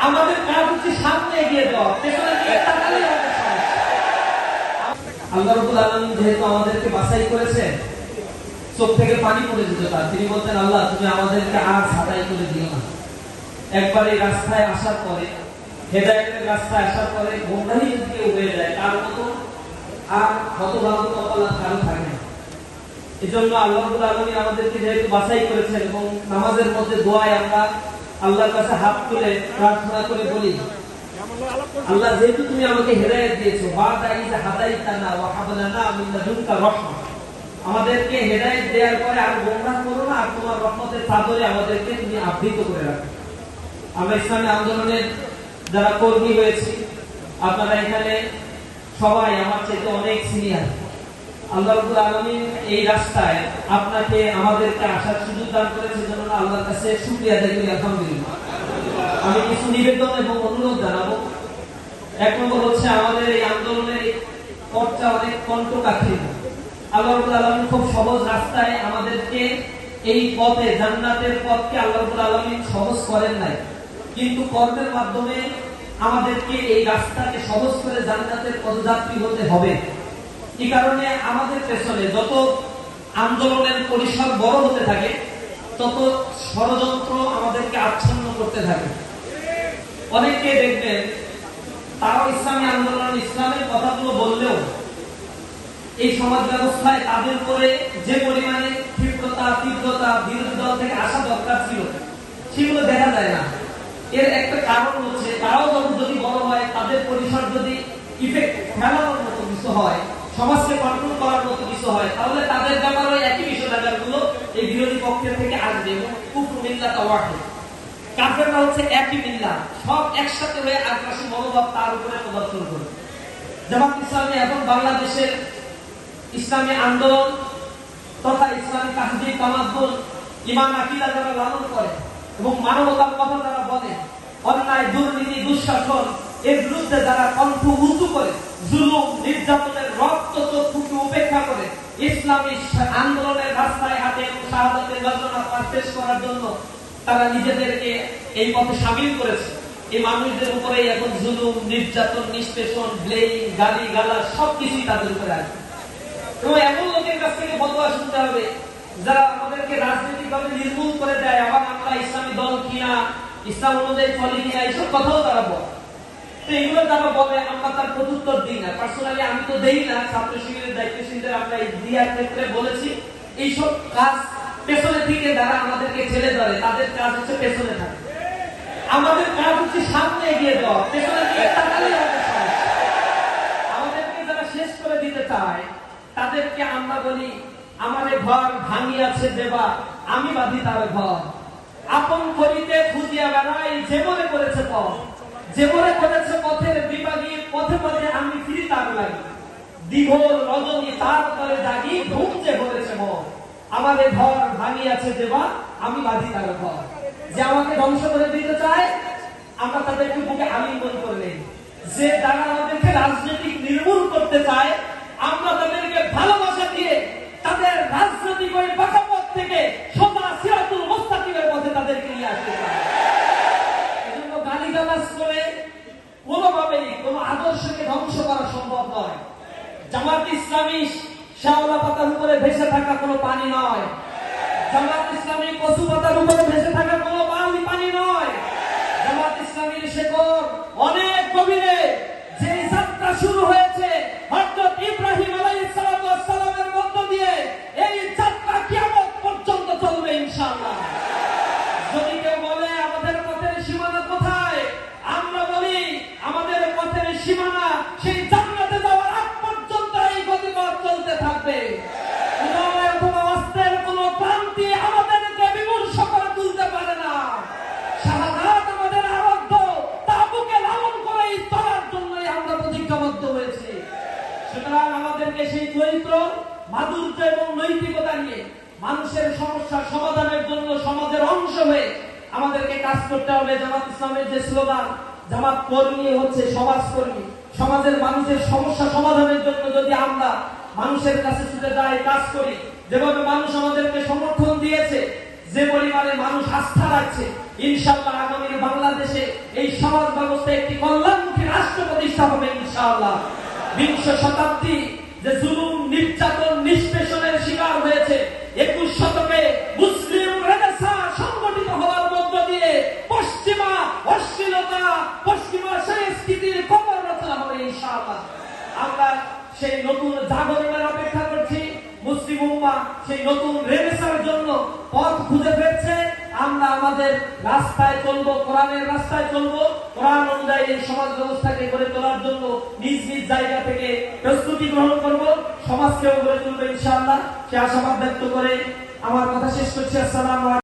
আমাদের কাজ হচ্ছে সামনে এগিয়ে যাওয়া, পেছনে দিকে তাকালেই আমাদের সমস্যা। আল্লাহ রাব্বুল আলামিন যেহেতু আমাদেরকে বাছাই করেছেন, চোখ থেকে পানি পড়ে যেত তার। তিনি বলতেন, আল্লাহ তুমি আমাদেরকে আর ছাঁটাই করে দিও না। একবার এই রাস্তায় আসার পরে, হেদায়েতের রাস্তায় আসার পরে গোমরাহি যদি কেউ হয়ে যায়, তার মতো আর হতভাগ্য কপাল কারো থাকে না। এজন্য আল্লাহ রাব্বুল আলামিন আমাদেরকে যেহেতু বাছাই করেছেন, এবং নামাজের মধ্যে দোয়ায় আমরা আল্লাহর কাছে হাত তুলে প্রার্থনা করে বলি, আল্লাহ যেহেতু তুমি আমাকে হেদায়েত দিয়েছো, বা'দা ইয হাদাইতানা ওয়া হাব লানা মিন লাদুনকা রাহমা, আমাদেরকে হেদায়েত দেওয়ার পরে আর গোমরাহ করো না, আর তোমার রহমতের চাদরে আমাদেরকে তুমি আবৃত করে রাখো। আমরা ইসলামী আন্দোলনের যারা কর্মী হয়েছি, আপনারা এখানে সবাই আমার চাইতে অনেক সিনিয়র। আল্লাহ রাব্বুল আলামিন এই রাস্তায় আপনাকে আমাদেরকে আসার সুযোগ দান করেছে, জন্য আল্লাহর কাছে শুকরিয়া আদায় করি, আলহামদুলিল্লাহ। আমি কিছু নিবেদন এবং অনুরোধ জানাবো। এক নম্বর হচ্ছে, আমাদের এই আন্দোলনের পথটা অনেক কণ্ঠকাঠি। আল্লাহ রাব্বুল আলামিন খুব সহজ রাস্তায় আমাদেরকে এই পথে, জান্নাতের পথকে আল্লাহ রাব্বুল আলামিন সহজ করেন নাই, কিন্তু কর্মের মাধ্যমে আমাদেরকে এই রাস্তাকে সহজ করে জান্নাতের পদযাত্রী হতে হবে। এই কারণে আমাদের পেছনে যত আন্দোলনের পরিসর বড় হতে থাকে, তত ষড়যন্ত্র আমাদেরকে আচ্ছন্ন করতে থাকে। অনেকে দেখবেন তারাও ইসলামী আন্দোলন, ইসলামের কথাগুলো বললেও এই সমাজ ব্যবস্থায় তাদের উপরে যে পরিমাণে তীব্রতা বিরোধী দল থেকে আসা দরকার ছিল, সেগুলো দেখা যায় না। এর একটা কারণ হচ্ছে, তারাও যদি বড় হয়, তাদের পরিসর যদি ইফেক্ট ফেলানোর মতো কিছু হয়, সমাজকে কন্ট্রোল করার মতো কিছু হয়, তাহলে তাদের ব্যাপারে একই বিষয়গুলো এই বিরোধী পক্ষের থেকে আসবে। কুফর মিল্লাত ওয়াহিদ, কাফেররা হচ্ছে একই মিল্লাত, সব একসাথে হয়ে আগ্রাসী মনোভাব তার উপরে প্রদর্শন করে। জামাত ইসলামী এখন বাংলাদেশের ইসলামী আন্দোলন তথা ইসলামী তাহজিব তামাদ্দুন, ঈমান আকীদা যারা লালন করে এবং মানবতার কথা যারা বলে, অন্যায় দুর্নীতি দুঃশাসন এর বিরুদ্ধে যারা কণ্ঠ উঁচু করে, জুলুম নির্যাতনের রক্ত চক্ষুকে উপেক্ষা করে ইসলামী আন্দোলনের রাস্তায় হাতে এবং শাহাদাতের ঘোষণা পেশ করার জন্য তারা নিজেদেরকে এই পথে শামিল করেছে। এই মানুষদের উপরে এখন জুলুম নির্যাতন নিষ্পেষণ ব্লেম গালি গালাজ সবকিছুই তাদের উপরে আছে। এবং এমন লোকের কাছ থেকে ফতোয়া শুনতে হবে যারা আমাদেরকে রাজনৈতিকভাবে নির্মূল করে দেয়, আবার আমরা ইসলামী দল কিনা, ইসলাম অনুযায়ী চলি কিনা, এইসব কথাও তারা বলে। তো এগুলো তারা বলে, আমরা তার প্রত্যুত্তর দিই না। পার্সোনালি আমি তো দেই না, ছাত্র শিবিরের দায়িত্বশীলদের আমরা এই দিয়ার ক্ষেত্রে বলেছি, এইসব কাজ পেছনে থেকে যারা আমাদেরকে ছেড়ে ধরে, তাদের কাজ হচ্ছে পেছনে থাকে। আমাদের কাজ হচ্ছে সামনে এগিয়ে যাওয়া, পেছনে দিকে তাকালেই আমাদের সমস্যা। আমাদেরকে যারা শেষ করে দিতে চায়, তাদেরকে আমরা বলি, আমারে ঘর ভাঙিয়াছে দেবা, আমি বাঁধি তার ঘর। আপন করিতে খুঁজিয়া বেড়াই, যে মনে করেছে পথ, যে মনে করেছে পথের বিভাগী, পথে পথে আমি ফিরি তার লাগি। দীঘল রজনী তার তলে জাগি, ঘুম যে ভরেছে মন। আমারে ঘর ভাঙিয়াছে দেবা, আমি বাঁধি তার ঘর। যে আমাকে ধ্বংস করে দিতে চায়, আমরা তাদেরকে বুকে আলিঙ্গন করে নেই। যে যারা আমাদেরকে রাজনৈতিক নির্মূল করতে চায়, আমরা তাদেরকে ভালোবাসা দিয়ে তাদের রাজনৈতিক ওই বাঁকা পথ থেকে সোজা সিরাতুল মুস্তাকিমের পথে তাদেরকে নিয়ে আসতে চাই। এজন্য গালিগালাজ করে কোনোভাবেই কোনো আদর্শকে ধ্বংস করা সম্ভব নয়। জামাত ইসলামী শাওলা পাতার উপরে ভেসে থাকা কোনো পানি নয়। জামাত ইসলামী কচু পাতার উপরে ভেসে থাকা কোনো পানি নয়। জামাত ইসলামীর শেকড় অনেক গভীরে। যে যাত্রা শুরু হয়েছে হযরত ইব্রাহিম আলাইহিস সালামের মধ্য দিয়ে, এই যাত্রা কিয়ামত পর্যন্ত চলবে ইনশাআল্লাহ। যদি কেউ বলে আমাদের পথের সীমানা কোথায়, আমরা বলি আমাদের পথের সীমানা সেই জান্নাতে যাওয়ার আগ পর্যন্ত এই গতিপথ চলতে থাকবে। উদয় অথবা অস্ত্রের কোনো ক্রান্তি আমাদেরকে বিমর্ষ করে তুলতে পারে না। শাহাদাত আমাদের আরাধ্য, তা বুকে লালন করেই চলার জন্যই আমরা প্রতিজ্ঞাবদ্ধ হয়েছি। সুতরাং আমাদেরকে সেই চরিত্র, মাধুর্য এবং নৈতিকতা নিয়ে মানুষের সমস্যার সমাধানের জন্য সমাজের অংশ হয়ে আমাদেরকে কাজ করতে হবে। জামাত ইসলামের যে স্লোগান, জামাত কর্মী হচ্ছে সমাজকর্মী। সমাজের মানুষের সমস্যা সমাধানের জন্য যদি আমরা মানুষের কাছে ছুটে যাই, কাজ করি, যেভাবে মানুষ আমাদেরকে সমর্থন দিয়েছে, যে পরিমাণে মানুষ আস্থা রাখছে, ইনশাআল্লাহ আগামী বাংলাদেশে এই সমাজ ব্যবস্থা একটি কল্যাণমুখী রাষ্ট্র প্রতিষ্ঠা হবে ইনশাআল্লাহ। বিংশ শতাব্দী যে জুলুম, নির্যাতন, নিষ্পেষণের শিকার হয়েছে, 21 শতকে মুসলিম রেনেসাঁ সংগঠিত হওয়ার মধ্য দিয়ে পশ্চিমা অশ্লীলতা, পশ্চিমা সংস্কৃতির কবর রচনা হবে ইনশাআল্লাহ। আমরা সেই নতুন জাগরণের অপেক্ষা করছি। মুসলিম উম্মাহ সেই নতুন রেনেসাঁর জন্য পথ খুঁজে পেয়েছে। আমরা আমাদের রাস্তায় চলবো, কোরআনের রাস্তায় চলবো, কোরআন অনুযায়ী এই সমাজ ব্যবস্থাকে গড়ে তোলার জন্য নিজ নিজ জায়গা থেকে প্রস্তুতি গ্রহণ করব, সমাজকেও গড়ে তুলবো ইনশাআল্লাহ। সে আশাবাদ ব্যক্ত করে আমার কথা শেষ করছি। আসসালামু আলাইকুম।